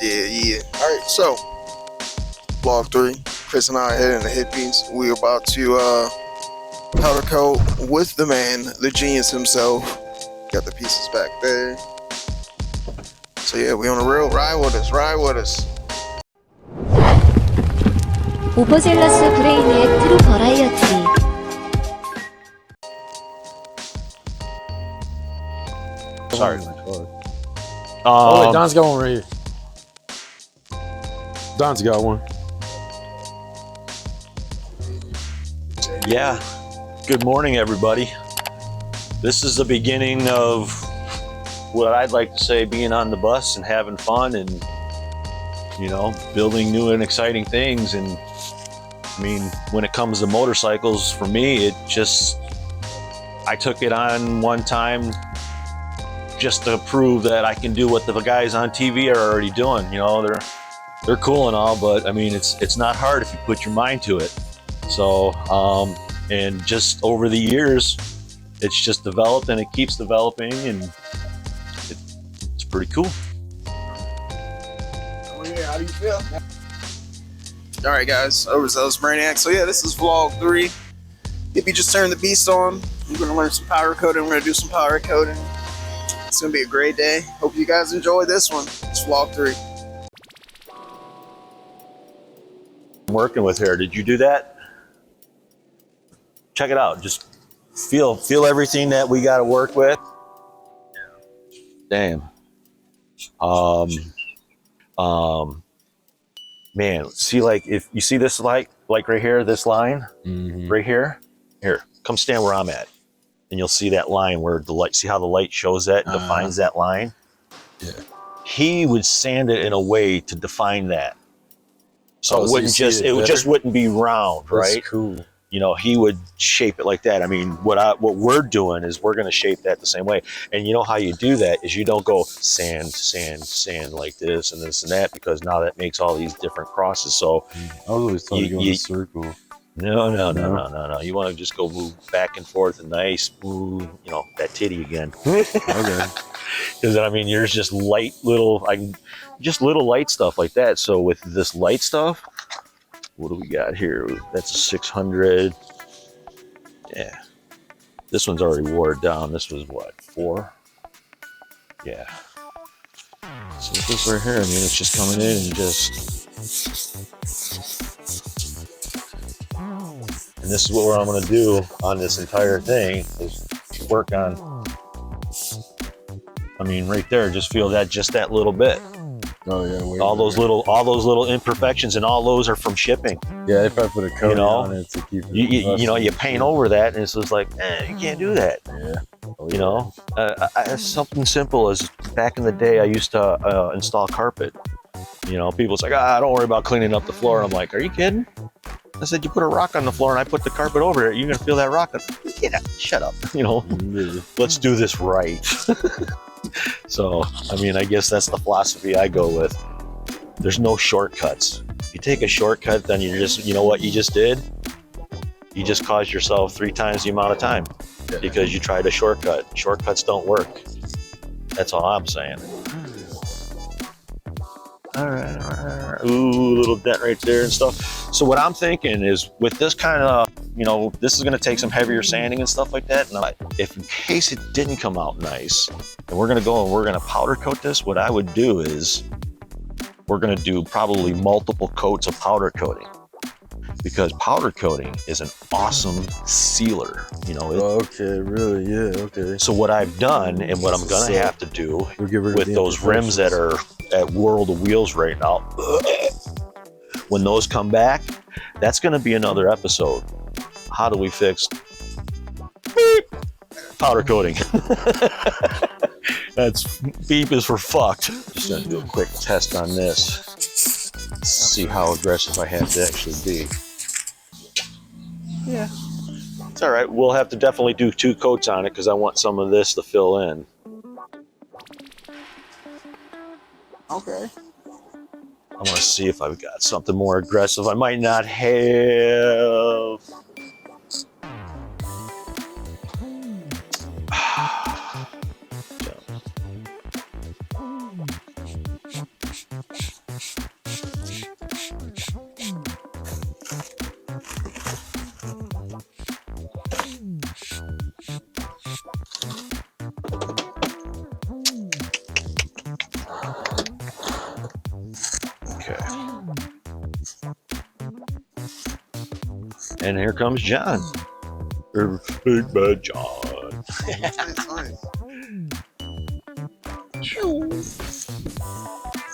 Yeah. Alright, so vlog 3. Chris and I are heading to Hippies. We're about to powder coat with the man, the genius himself. Got the pieces back there. So yeah, we on the road. Ride with us. 오버젤러스 브레이니액 트루 버라이어티. Sorry. Oh, wait, Don's got one right here. Don's got one. Yeah. Good morning, everybody. This is the beginning of what I'd like to say being on the bus and having fun and, you know, building new and exciting things. And I mean, when it comes to motorcycles, for me, I took it on one time just to prove that I can do what the guys on TV are already doing. You know, they're cool and all, but I mean, it's not hard if you put your mind to it. So, and just over the years, it's just developed and it keeps developing, and it's pretty cool. Oh yeah, how do you feel? Alright guys, overzealous Brainiac. So yeah, this is vlog 3. Hippie just turned the beast on. We're gonna learn some powder coating. We're gonna do some powder coating. It's gonna be a great day. Hope you guys enjoy this one. It's vlog 3. I'm working with here. Did you do that? Check it out. Just feel everything that we got to work with. Damn. Man, see, like, if you see this light, like right here, this line, right here, come stand where I'm at, and you'll see that line where the light, see how the light shows that, and defines that line? Yeah. He would sand it in a way to define that. So it wouldn't it just wouldn't be round, right? That's cool. You know, he would shape it like that. I mean, what we're doing is we're going to shape that the same way. And you know how you do that is you don't go sand like this and this and that, because now that makes all these different crosses. So I was always told to go in a circle. No. You want to just go move back and forth and nice, smooth, you know, that titty again. Okay. Because I mean, there's just little light stuff like that. So with this light stuff, what do we got here? That's a 600. Yeah. This one's already wore down. This was what, 4? Yeah. So with this right here, I mean, it's just coming in and and this is what I'm going to do on this entire thing is work on, I mean, right there, just feel that, just that little bit. Oh yeah, all those little imperfections, and all those are from shipping. Yeah, if I put a coating on it to keep it, you know, you paint over that, and it's just like, you can't do that. Yeah. Oh, yeah. You know, something simple as back in the day, I used to install carpet. You know, people's like, don't worry about cleaning up the floor. And I'm like, are you kidding? I said, you put a rock on the floor and I put the carpet over it, you're gonna feel that rock. Yeah, shut up. You know, let's do this right. So, I mean, I guess that's the philosophy I go with. There's no shortcuts. If you take a shortcut, then you know what you just did? You just caused yourself 3 times the amount of time because you tried a shortcut. Shortcuts don't work. That's all I'm saying. All right. Ooh, little dent right there and stuff. So what I'm thinking is, with this kind of, you know, this is going to take some heavier sanding and stuff like that. And if in case it didn't come out nice, and we're going to go and we're going to powder coat this, what I would do is we're going to do probably multiple coats of powder coating, because powder coating is an awesome sealer. You know. Okay, really? Yeah. Okay. So what I've done, and what I'm going to have to do with those rims that are at World of Wheels right now, when those come back, that's going to be another episode. How do we fix powder coating? That's beep is for fucked. Just going to do a quick test on this. See how aggressive I have to actually be. Yeah, it's all right. We'll have to definitely do 2 coats on it because I want some of this to fill in. Okay. I want to see if I've got something more aggressive. I might not have. And here comes John. Big bad John.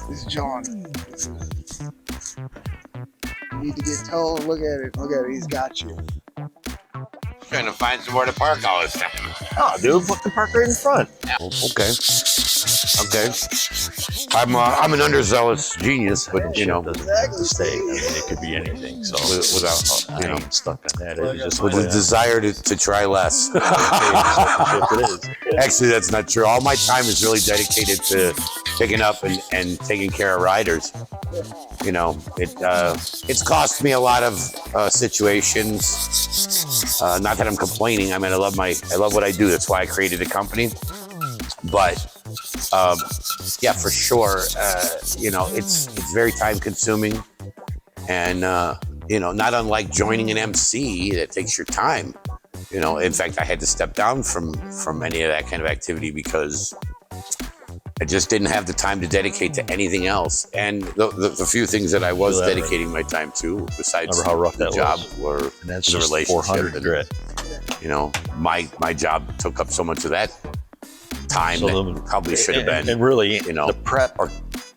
This is John. You need to get told. Look at it. Look at it. He's got you. Trying to find somewhere to park all this time. Oh, dude, put the park right in front. Okay. Okay. I'm an underzealous genius, but you know, doesn't have to stay. I mean, it could be anything. So without I ain't stuck on that. It's just with the desire to try less. it is. Actually, that's not true. All my time is really dedicated to picking up and taking care of riders. You know, it's cost me a lot of situations. Not that I'm complaining. I mean, I love what I do. That's why I created a company. But yeah, for sure. You know, it's very time consuming, and you know, not unlike joining an MC that takes your time. You know, in fact, I had to step down from any of that kind of activity because I just didn't have the time to dedicate to anything else. And the few things that I was dedicating my time to, besides how rough the that job, was. were And that's the just relationship. 400 grit. You know, my job took up so much of that time that probably should have been. And really, you know, the prep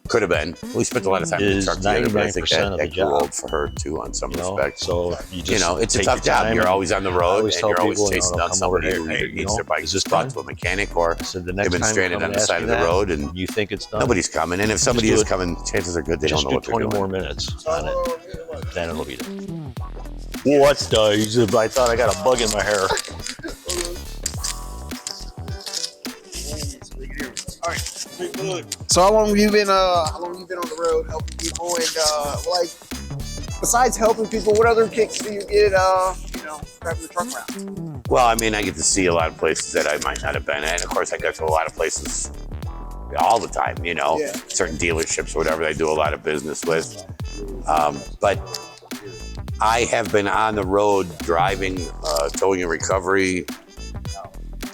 could have been. We spent a lot of time in the is truck together, but I think 99% of that the grew job. old for her too, on some respects. So you just it's a take tough your job. time. You're always on the road, and tell you're always people, chasing down come over somebody here, who hey, either needs their bike is this brought done? to a mechanic, or I said, the they've next been time stranded on the side of the road, and you think it's done. nobody's coming. And if somebody do is it. coming, chances are good they don't Just know do what they're 20 doing. more minutes on it. Then it'll be done. What the? I thought I got a bug in my hair. So how long have you been on the road helping people, and like, besides helping people, what other kicks do you get driving the truck around? Well, I mean, I get to see a lot of places that I might not have been at. Of course, I go to a lot of places all the time, you know, Yeah. certain dealerships or whatever I do a lot of business with. But I have been on the road driving towing and recovery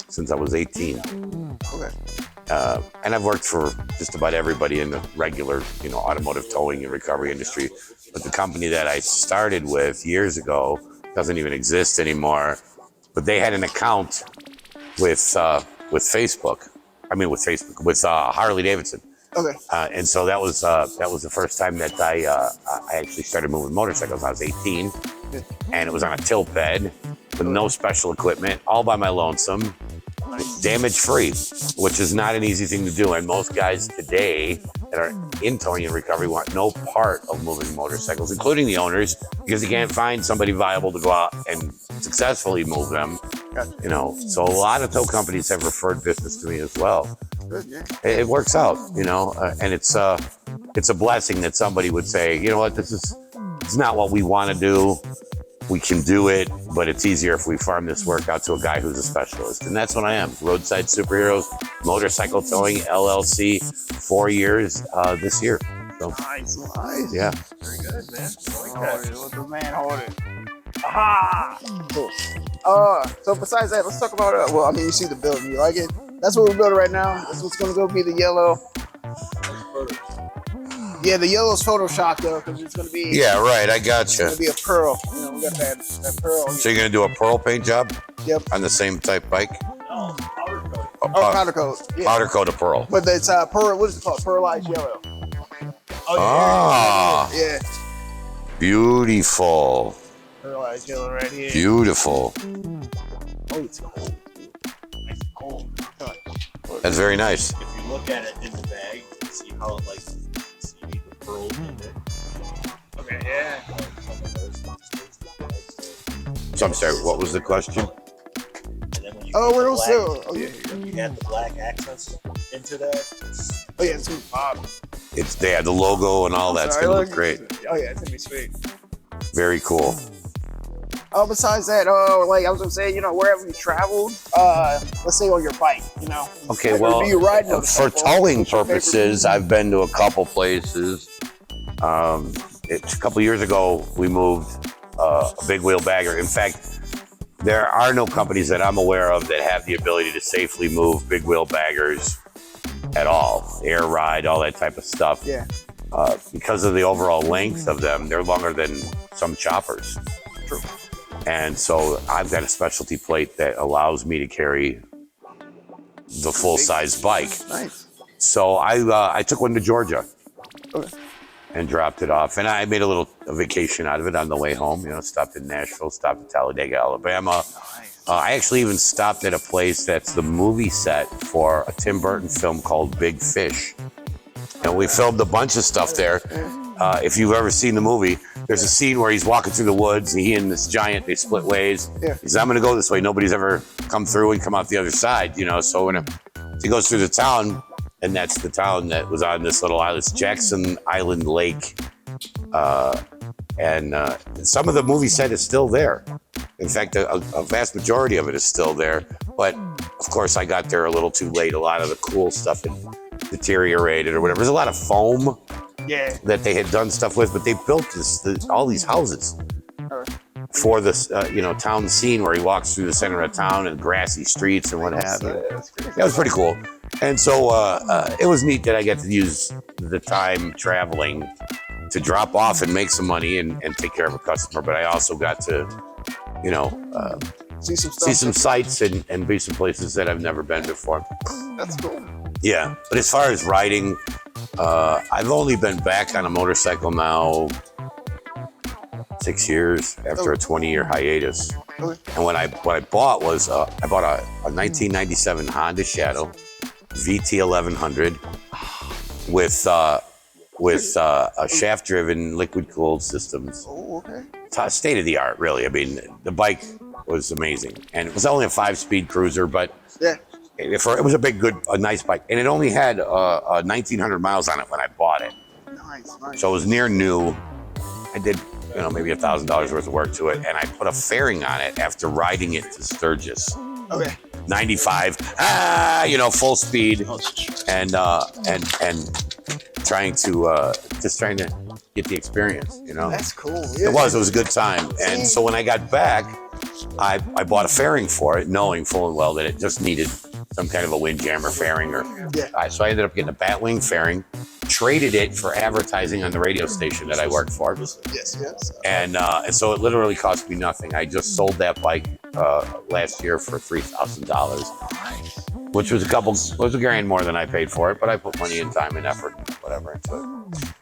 since I was 18. Okay. And I've worked for just about everybody in the regular, you know, automotive towing and recovery industry. But the company that I started with years ago doesn't even exist anymore. But they had an account with Facebook. With Harley Davidson. Okay. And so that was the first time that I actually started moving motorcycles. I was 18, and it was on a tilt bed with no special equipment, all by my lonesome. Damage free, which is not an easy thing to do. And most guys today that are in towing and recovery want no part of moving motorcycles, including the owners, because you can't find somebody viable to go out and successfully move them. You know, so a lot of tow companies have referred business to me as well. It works out, you know, and it's a blessing that somebody would say, you know what, it's not what we want to do. We can do it, but it's easier if we farm this work out to a guy who's a specialist. And that's what I am. Roadside Superheroes, Motorcycle Towing, LLC, 4 years this year. So, Nice. yeah. Very good, man. What the man holding? Aha! Cool. So besides that, let's talk about well, I mean, you see the building, you like it? That's what we're building right now. That's what's gonna go be the yellow. Yeah, the yellow's Photoshop though, because it's gonna be. Yeah, right. I gotcha. It's gonna be a pearl. You know, we got that pearl. So you're gonna do a pearl paint job? Yep. On the same type bike? Oh, Powdercoat. Yeah. Powdercoat of pearl. But it's pearl. What is it called? Pearlized yellow. Ah, Yeah. beautiful. Pearlized yellow right here. Beautiful. Oh, it's cold. Nice and cold. That's very nice. If you look at it in the bag, you see how it see the pearls in it. Okay, yeah. So I'm sorry, what was the question? Oh, we're also. Oh, yeah. You add the black accents into that. Oh, yeah, it's gonna be pop. They had the logo and all that. It's gonna look great. Oh, yeah, it's gonna be sweet. Very cool. Oh, besides that, like I was gonna say, you know, wherever you traveled, let's say on your bike, you know. Okay, Or well, do you ride for motorcycle? towing What's your favorite purposes, I've been to a couple places. A couple years ago, we moved a big wheel bagger. In fact, there are no companies that I'm aware of that have the ability to safely move big wheel baggers at all. Air ride, all that type of stuff. Yeah. Because of the overall length of them, they're longer than some choppers. True. And so I've got a specialty plate that allows me to carry the full-size bike. Nice. So I took one to Georgia. Okay. And dropped it off. And I made a vacation out of it on the way home. You know, stopped in Nashville, stopped in Talladega, Alabama. I actually even stopped at a place that's the movie set for a Tim Burton film called Big Fish. And we filmed a bunch of stuff there. If you've ever seen the movie, there's a scene where he's walking through the woods. He and this giant, they split ways. Yeah. He says, I'm going to go this way. Nobody's ever come through and come out the other side, you know. So when he goes through the town, and that's the town that was on this little island, Jackson Island Lake. And some of the movie set is still there. In fact, a vast majority of it is still there. But of course, I got there a little too late. A lot of the cool stuff had deteriorated or whatever. There's a lot of foam that they had done stuff with, but they built all these houses for this, town scene where he walks through the center of town and grassy streets and what have you. That was pretty cool. And so it was neat that I got to use the time traveling to drop off and make some money and take care of a customer. But I also got to, see some sights and be some places that I've never been before. That's cool. Yeah. But as far as riding, I've only been back on a motorcycle now 6 years after a 20-year hiatus. Okay. And what I bought was I bought a 1997 Honda Shadow VT 1100 with a shaft-driven liquid-cooled systems. Oh, okay. It's state of the art, really. I mean, the bike was amazing, and it was only a 5-speed cruiser, but Yeah. it was a nice bike, and it only had 1,900 miles on it when I bought it. Nice. So it was near new. I did, maybe $1,000 worth of work to it, and I put a fairing on it after riding it to Sturgis. Okay. 95, full speed, and trying to get the experience, That's cool. Yeah. It was a good time. And so when I got back, I bought a fairing for it, knowing full and well that it just needed some kind of a windjammer fairing. So I ended up getting a Batwing fairing, traded it for advertising on the radio station that I worked for. Yes. And so it literally cost me nothing. I just sold that bike last year for $3,000, which was a grand more than I paid for it, but I put money and time and effort and whatever into it.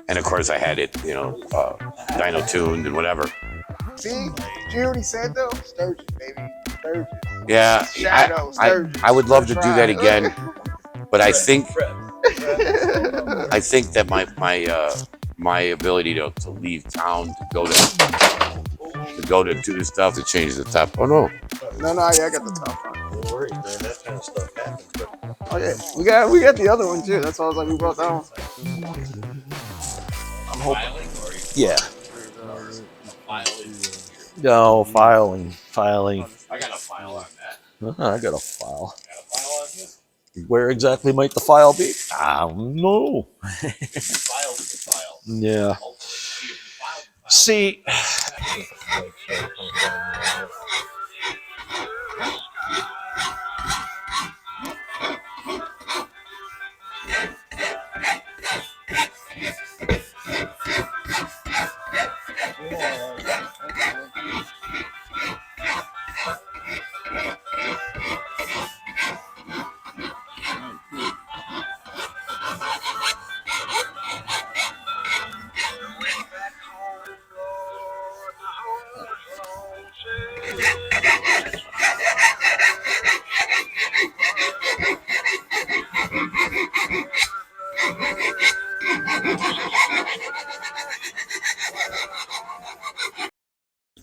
And of course I had it, dyno tuned and whatever. See, you already said though, Sturgis, baby, Sturgis. Yeah, Shadow, Sturgis. I would love to do that again, but I think that my ability to leave town to go to do this stuff to change the top. Oh no. No, yeah, I got the top front. No worries, man. That kind of stuff happens. But Oh yeah, we got the other one too. That's why I was like, we brought that one. I'm hoping. yeah. No, filing. I got a file on that. I got a file. Where exactly might the file be? I don't know. File is the file. Yeah. See,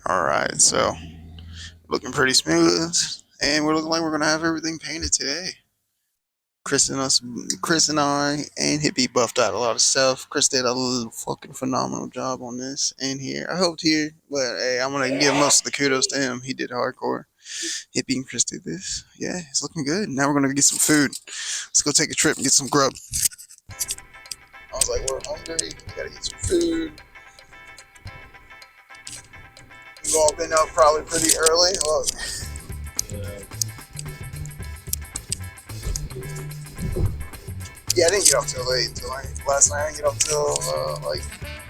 All right, so looking pretty smooth, and we're looking like we're gonna have everything painted today. Chris and I and Hippie buffed out a lot of stuff. Chris did a fucking phenomenal job on this and here. I hoped here, but hey, I'm gonna give most of the kudos to him. He did hardcore. Hippie and Chris did this. Yeah, it's looking good. Now we're gonna get some food. Let's go take a trip and get some grub. I was like, we're hungry. We gotta get some food. We've all been up probably pretty early. Look. Yeah, I didn't get up till late. Last night I didn't get up till like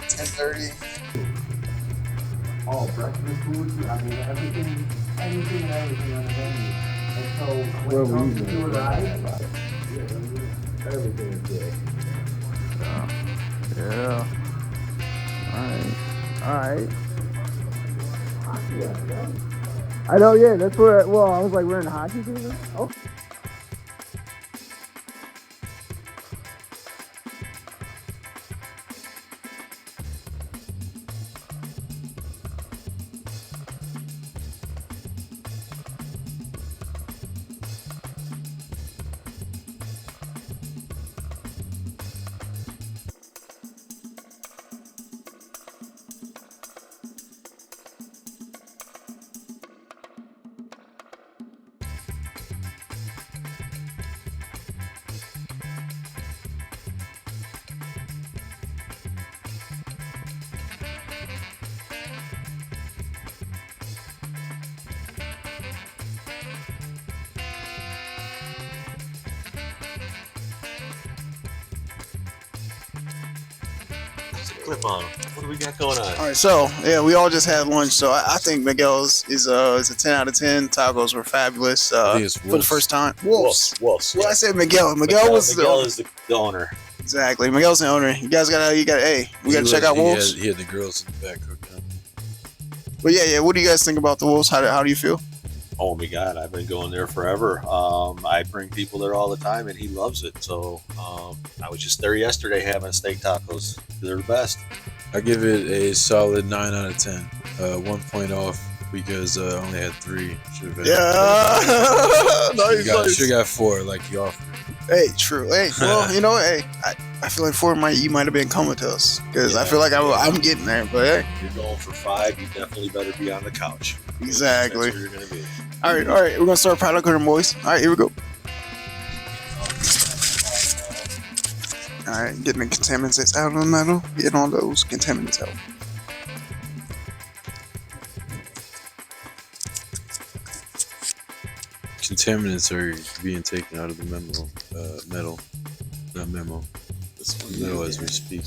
10:30. Oh, breakfast food. I mean, everything, anything and everything on the menu. And so when it comes to a ride, everything is good. Yeah. Alright. I know, yeah, that's where, well, I was like, we're in hockey season? Oh. Clip on. What do we got going on? All right, so yeah, we all just had lunch. So I think Miguel's is a 10 out of 10. Tacos were fabulous think it's for the Wolf's. first time. Wolves. Wolves. Well, I said Miguel. Miguel was Miguel is the owner. exactly. Miguel's the owner. You guys got hey, we got to check out Wolves. He had the girls in the back cooking up. But yeah. What do you guys think about the Wolves? How do you feel? Oh my God, I've been going there forever. I bring people there all the time, and he loves it. So I was just there yesterday having steak tacos. They're the best. I give it a solid 9 out of 10. 1 point off because I only had 3. Yeah. Nice. Should got 4 like you offered. Hey, true. Hey, well, you know, hey, I feel like you might have been coming to us because I feel like I'm getting there. But hey, You're going for 5. You definitely better be on the couch. Exactly. That's where you're gonna be. All right. We're gonna start product hunting, boys. All right, here we go. All right, getting the contaminants out of the metal. Getting all those contaminants out. Contaminants are being taken out of the metal. Not memo. Metal as we speak.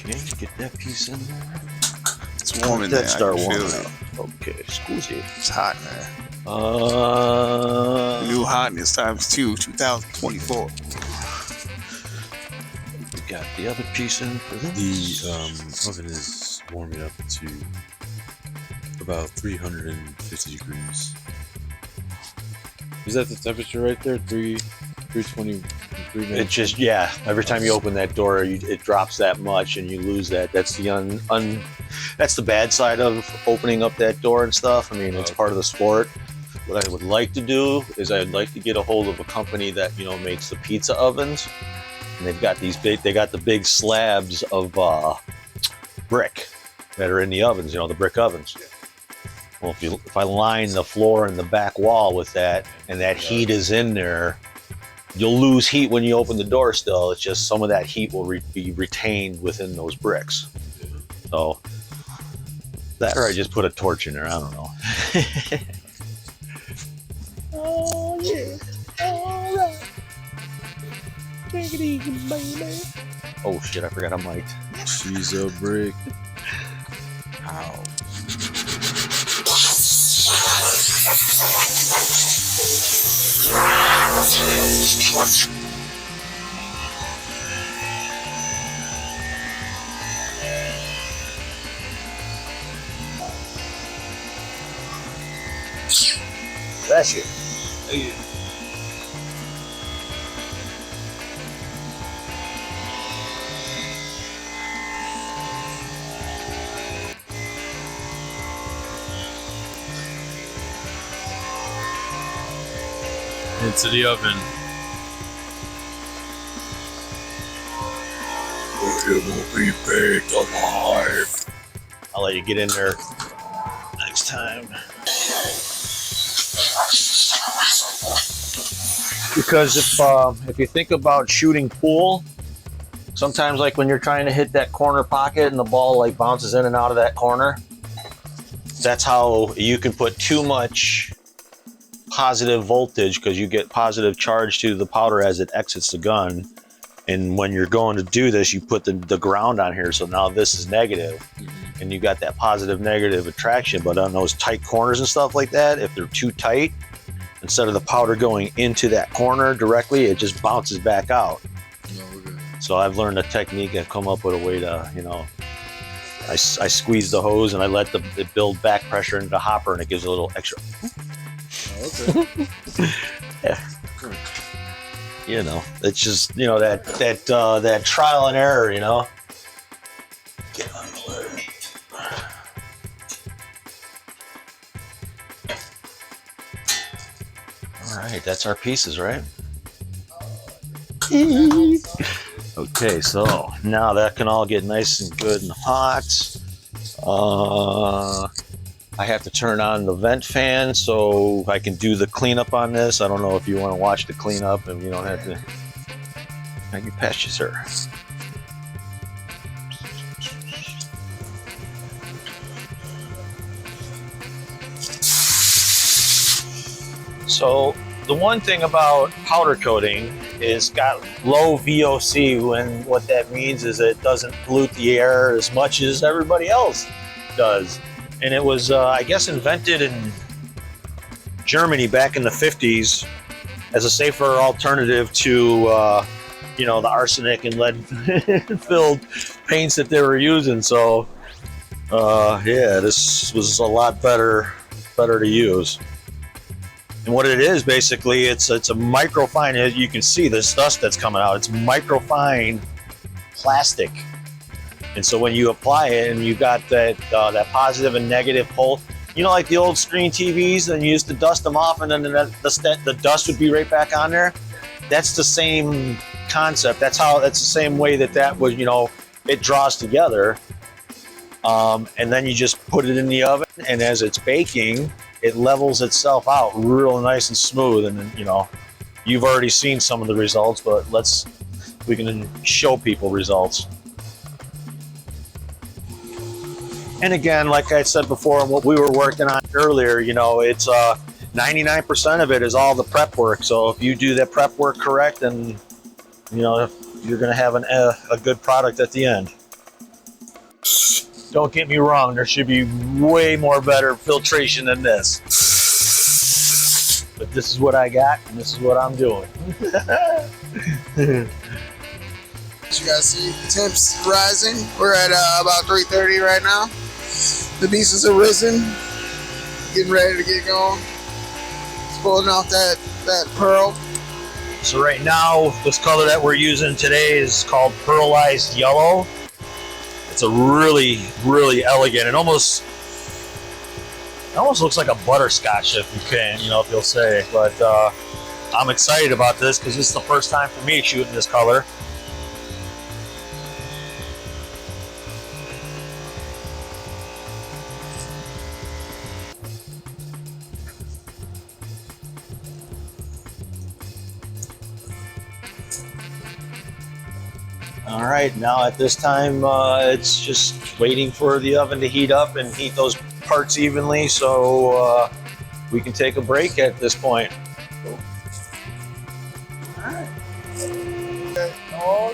Can you get that piece in there? It's warm in there. That I start can feel warming it. up. Okay, excuse me. It's hot, man. New hotness times 2, 2024. We got the other piece in for this. The oven is warming up to about 350 degrees. Is that the temperature right there? 320. It just, yeah. Every time you open that door, it drops that much, and you lose that. That's the that's the bad side of opening up that door and stuff. I mean, it's part of the sport. What I would like to do is I'd like to get a hold of a company that makes the pizza ovens, and they've got the big slabs of brick that are in the ovens. The brick ovens. Well, if I line the floor and the back wall with that, and that heat is in there. You'll lose heat when you open the door still. It's just some of that heat will be retained within those bricks. So, that or I just put a torch in there. I don't know. Oh, yeah. All right. Take it easy, baby. Oh, shit. I forgot I'm mic'd. She's a brick. Ow. That's it. Into the oven. It will be baked alive. I'll let you get in there next time. Because if you think about shooting pool, sometimes like when you're trying to hit that corner pocket and the ball like bounces in and out of that corner, that's how you can put too much positive voltage, because you get positive charge to the powder as it exits the gun. And when you're going to do this, you put the ground on here. So now this is negative, and you got that positive negative attraction. But on those tight corners and stuff like that, if they're too tight, instead of the powder going into that corner directly, it just bounces back out. Okay. So I've learned a technique. I've come up with a way to, you know, I squeeze the hose and I let it build back pressure into the hopper, and it gives a little extra. Oh, okay. Yeah. You know, it's just, you know, that trial and error, you know. Get on the leg. All right, that's our pieces, right? Okay, so now that can all get nice and good and hot. I have to turn on the vent fan so I can do the cleanup on this. I don't know if you want to watch the cleanup, and you don't have to. Thank you, patch you, sir. So the one thing about powder coating is got low VOC, when what that means is it doesn't pollute the air as much as everybody else does. And it was, I guess, invented in Germany back in the 50s as a safer alternative to, you know, the arsenic and lead-filled paints that they were using. So, yeah, this was a lot better to use. And what it is, basically, it's a microfine. You can see this dust that's coming out. It's microfine plastic. And so when you apply it and you got that positive and negative pole, you know, like the old screen TVs, and you used to dust them off, and then the dust would be right back on there. That's the same concept. That's the same way that was, you know, it draws together. And then you just put it in the oven, and as it's baking, it levels itself out real nice and smooth. And then, you know, you've already seen some of the results, but we can show people results. And again, like I said before, what we were working on earlier, you know, it's 99% of it is all the prep work. So if you do that prep work correct, then, you know, you're going to have a good product at the end. Don't get me wrong, there should be way more better filtration than this. But this is what I got, and this is what I'm doing. As you guys see, temps rising. We're at about 3:30 right now. The pieces are risen, getting ready to get going. It's pulling off that pearl. So right now, this color that we're using today is called pearlized yellow. It's a really, really elegant. It almost looks like a butterscotch, if you can, you know, if you'll say. But I'm excited about this because this is the first time for me shooting this color. All right, now at this time, it's just waiting for the oven to heat up and heat those parts evenly, so we can take a break at this point. All right. Oh,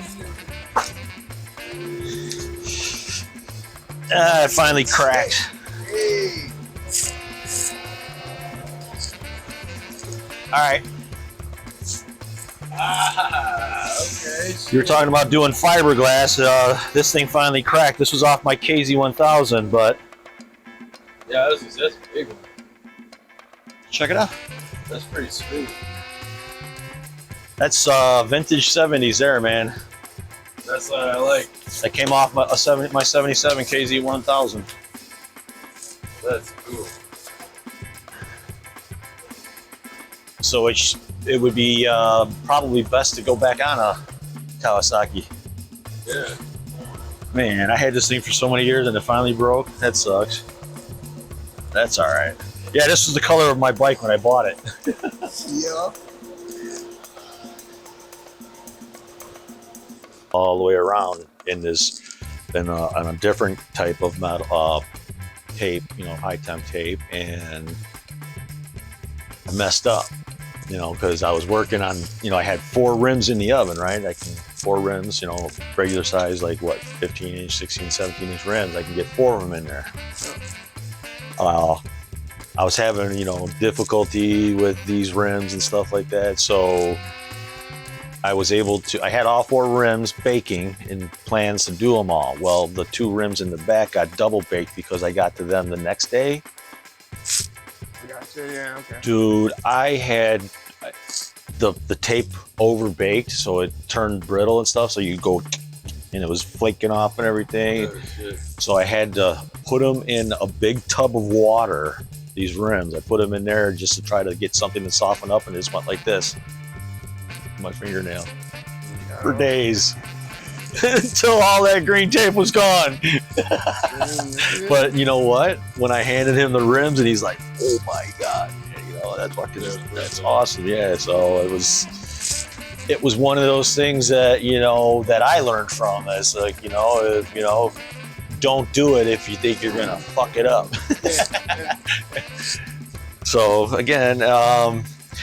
It finally cracked. hey. All right. Okay. You were talking about doing fiberglass. This thing finally cracked. This was off my KZ1000, but Yeah, that's a big one. check it out. That's pretty sweet. That's vintage 70s there, man. That's what I like. That came off my 77 KZ1000. That's cool. So it would be probably best to go back on a Kawasaki. Yeah. Man, I had this thing for so many years and it finally broke. That sucks. That's all right. Yeah, this was the color of my bike when I bought it. Yeah. all the way around in on a different type of metal tape, high temp tape, and I messed up, because I was working on, I had 4 rims in the oven, right? 4 rims, regular size, like what, 15-inch, 16, 17-inch rims. I can get 4 of them in there. I was having, difficulty with these rims and stuff like that. So I had all 4 rims baking and plans to do them all. Well, the 2 rims in the back got double baked because I got to them the next day. Gotcha, yeah, okay. Dude, I had the tape over baked, so it turned brittle and stuff. So you go, and it was flaking off and everything. So I had to put them in a big tub of water. These rims, I put them in there just to try to get something to soften up, and it just went like this. My fingernail for days until all that green tape was gone. But you know what? When I handed him the rims, and he's like, "Oh my god, that's awesome!" Yeah. So it was one of those things that that I learned from. As like don't do it if you think you're gonna fuck it up. So again,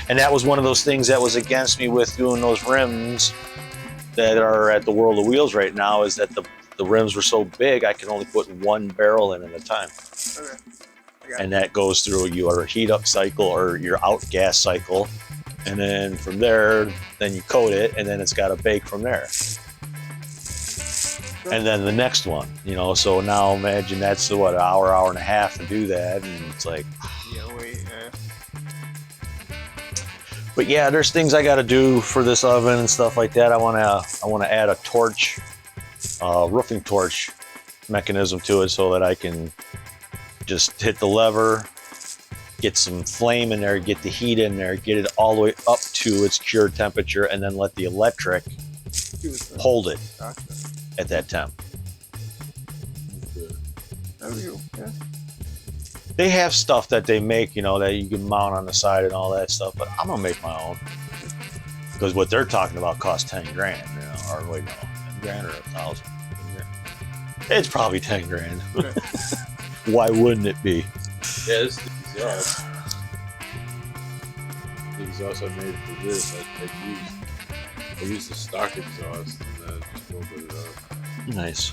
and that was one of those things that was against me with doing those rims that are at the World of Wheels right now, is that the rims were so big I could only put 1 barrel in at a time. Okay. And that goes through your heat up cycle or your outgas cycle, and then from there, then you coat it, and then it's got to bake from there. And then the next one, so now imagine that's what, an hour and a half to do that, and it's like, But yeah, there's things I got to do for this oven and stuff like that. I want to add a torch, roofing torch mechanism to it, so that I can just hit the lever, get some flame in there, get the heat in there, get it all the way up to its cure temperature, and then let the electric hold it at that temp. Yeah. They have stuff that they make, that you can mount on the side and all that stuff, but I'm gonna make my own, because what they're talking about costs 10 grand, or wait, no, 10 grand or 1,000. It's probably 10 grand. Why wouldn't it be? Yeah, this is the exhaust. The exhaust I made for this, I used the stock exhaust and just opened it up. Nice.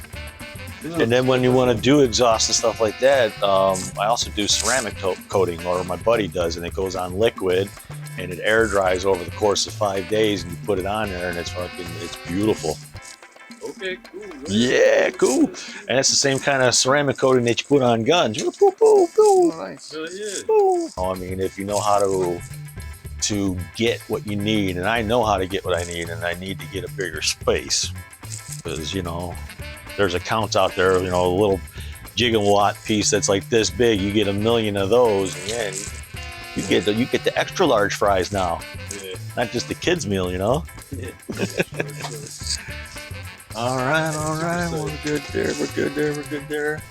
And then when you want to do exhaust and stuff like that, I also do ceramic coating, or my buddy does, and it goes on liquid, and it air dries over the course of 5 days, and you put it on there, and it's beautiful. Okay, cool. Man. Yeah, cool. And it's the same kind of ceramic coating that you put on guns. Oh, nice. Yeah. I mean, if you know how to get what you need, and I know how to get what I need, and I need to get a bigger space, because there's accounts out there, a little gigawatt piece that's like this big. You get 1 million of those, and yeah, you get the extra large fries now, not just the kids meal, Yeah. All right, we're good there.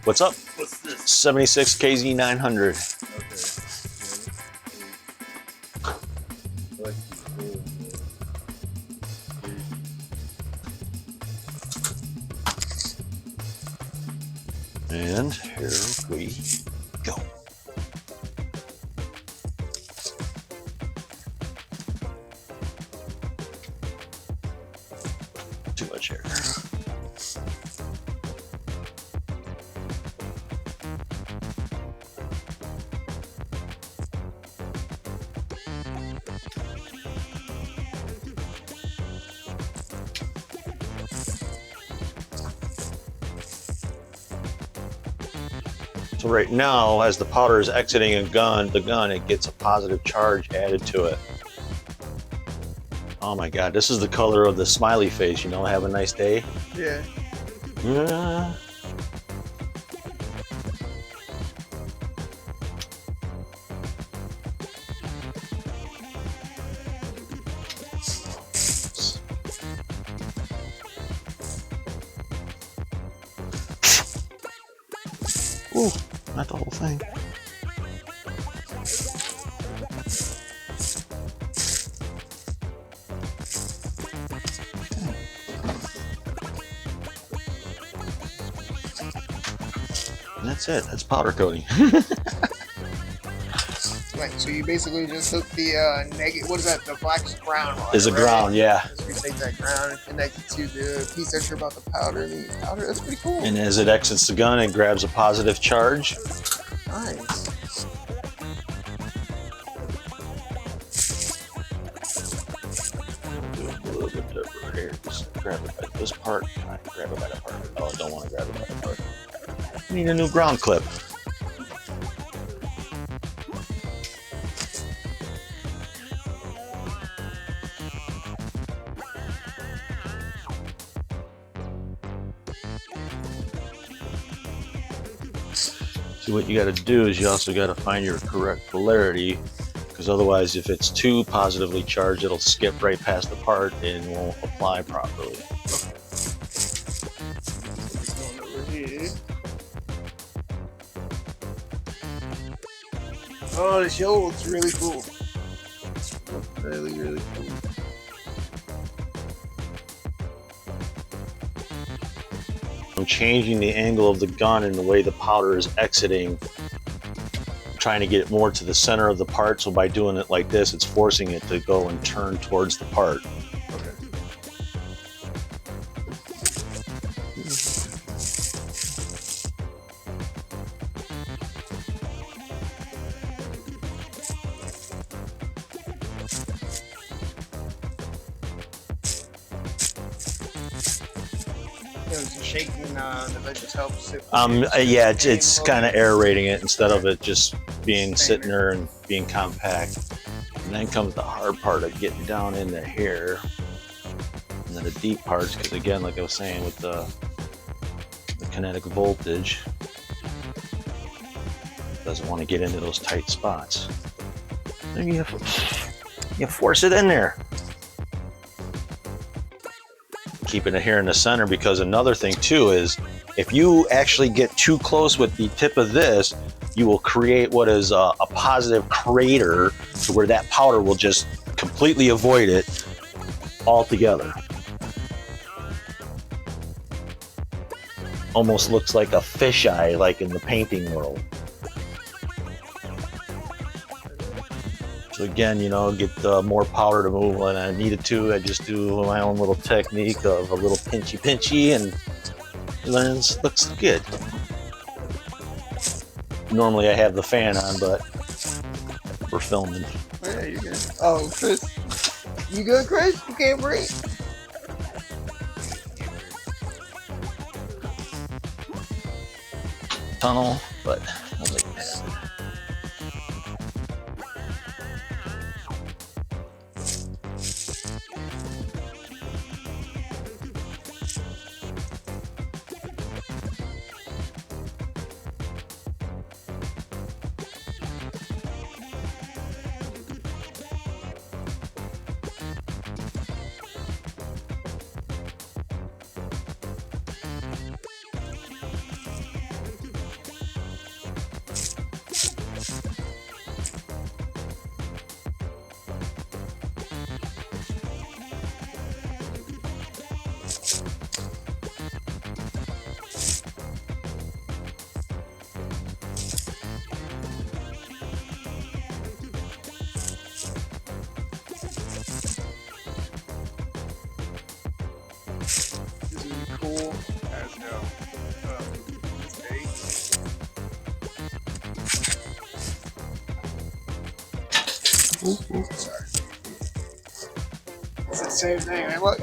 What's up? What's this? 76 KZ 900. And here we go. Too much air. So right now, as the powder is exiting the gun, it gets a positive charge added to it. Oh my God, this is the color of the smiley face, have a nice day. Yeah. Yeah. Ooh, not the whole thing. That's it. That's powder coating. Right, so you basically just hook the negative. What is that? The black ground. Is a ground, yeah. So you take that ground and connect it to the piece that you're about to powder. And you powder. That's pretty cool. And as it exits the gun, it grabs a positive charge. Nice. Do it a little bit different here. Just grab it by this part. Grab it by the part. Oh, I don't want to grab it by the part. I need a new ground clip. See, what you got to do is you also got to find your correct polarity, because otherwise if it's too positively charged, it'll skip right past the part and won't apply properly. Oh, this yellow looks really cool. Really, really cool. I'm changing the angle of the gun and the way the powder is exiting, trying to get it more to the center of the part. So by doing it like this, it's forcing it to go and turn towards the part. Shaking that just helps it. Yeah, it's kind of aerating it instead of it just being sitting there and being compact. And then comes the hard part of getting down into here, and then the deep parts, because again, like I was saying, with the kinetic voltage, doesn't want to get into those tight spots. And you force it in there. Keeping it here in the center, because another thing too is if you actually get too close with the tip of this, you will create what is a positive crater to where that powder will just completely avoid it altogether. Almost looks like a fisheye, like in the painting world. So again, you know, get more powder to move when I needed to. I just do my own little technique of a little pinchy, and then it looks good. Normally I have the fan on, but we're filming. Oh, yeah, you're good. Oh, Chris. You good, Chris? You can't breathe? Tunnel, but I was like, This is cool as hell. Sorry. It's the same thing, man. Look.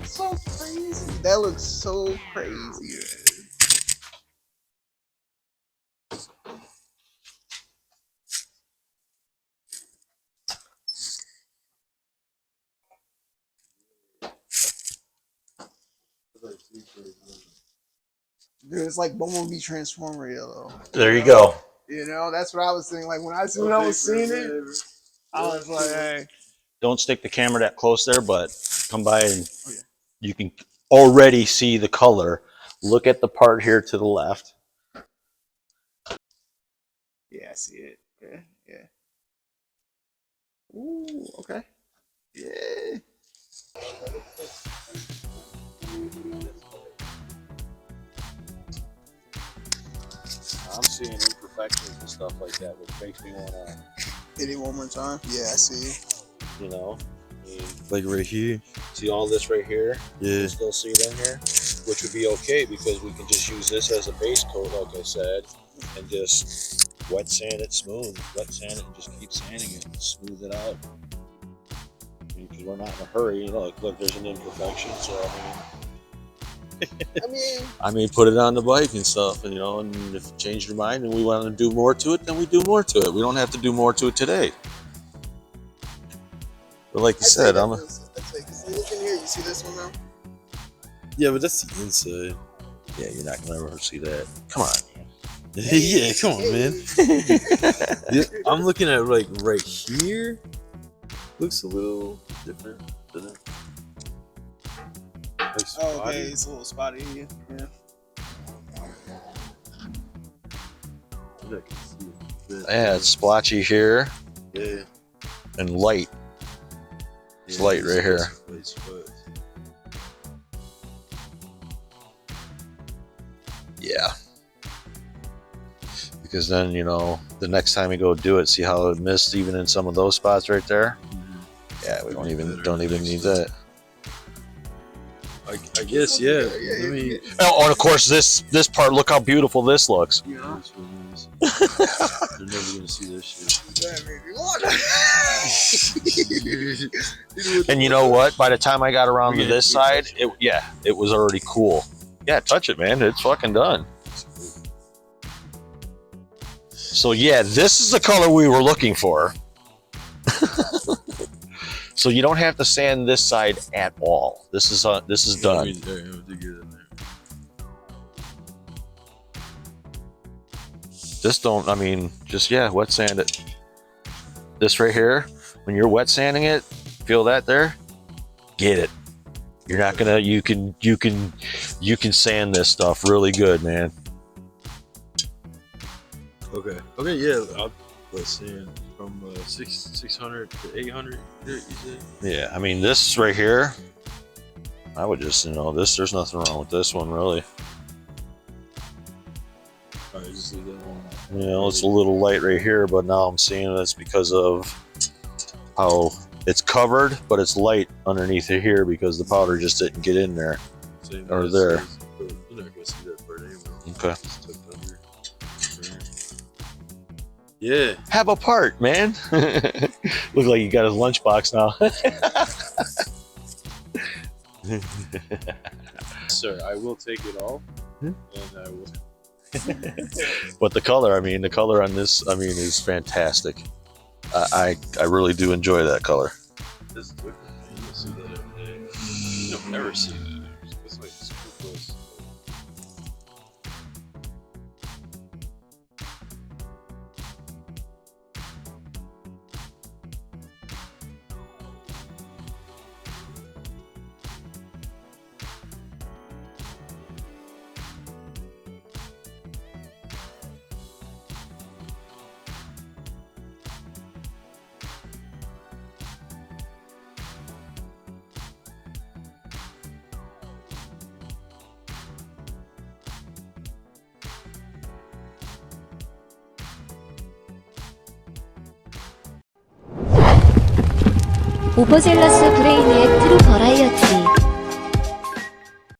So crazy. That looks so crazy. Dude, it's like Bumblebee Transformer yellow. There you go. You know, that's what I was thinking. Like when I was seeing it, I was like, hey. Don't stick the camera that close there, but come by and Oh, yeah. you can already see the color. Look at the part here to the left. Yeah, I see it. Yeah, yeah. Ooh, okay. Yeah. I'm seeing imperfections and stuff like that, which makes me want to, Hit it one more time. Yeah, I see. you know, I mean, Like right here. see all this right here? Yeah. You still see it in here? Which would be okay because we can just use this as a base coat, like I said, and just wet sand it smooth. Wet sand it and just keep sanding it and smooth it out. Because we're not in a hurry. Look, there's an imperfection, so I mean, put it on the bike and stuff, and and if you change your mind and we want to do more to it, then we do more to it. We don't have to do more to it today. But like you said, Look in here. You see this one now? Yeah, but that's the inside. Yeah, you're not gonna ever see that. Come on. Yeah, come on, man. Yeah, I'm looking at like right here. Looks a little different, doesn't it? Like Oh, okay, spotty. it's a little spotty here. Yeah. Yeah, I can see it a bit. Yeah, it's splotchy here Yeah. and light. It's light right here. Light spots. Yeah. Because then, the next time you go do it, see how it missed even in some of those spots right there? Yeah, we don't even need that. I guess, yeah. I mean, Oh, and of course this part, look how beautiful this looks. Yeah. this one is- they're never gonna see this shit. That made me want. And you know what? By the time I got around to this side, it was already cool. Yeah, touch it, man. It's fucking done. So yeah, this is the color we were looking for. So you don't have to sand this side at all. This is done. Wet sand it. This right here, when you're wet sanding it, feel that there? Get it. You're not gonna, you can sand this stuff really good, man. Okay, yeah, let's see. From 600 to 800, you said? Yeah, I mean this right here, I would just, this, there's nothing wrong with this one really. Alright, just leave that one. It's a little light right here, but now I'm seeing it's because of how it's covered, but it's light underneath it here because the powder just didn't get in there. Same Or as- there. You're not gonna see that part anyway. Okay. Just tucked under. Yeah. Have a part, man. Look like you got his lunchbox now. Sir, I will take it off. And I will. But the color on this, is fantastic. I really do enjoy that color. This is different. You don't see that every day. You don't never see that. It's like super close. 오버젤러스 브레이니의 트루 버라이어티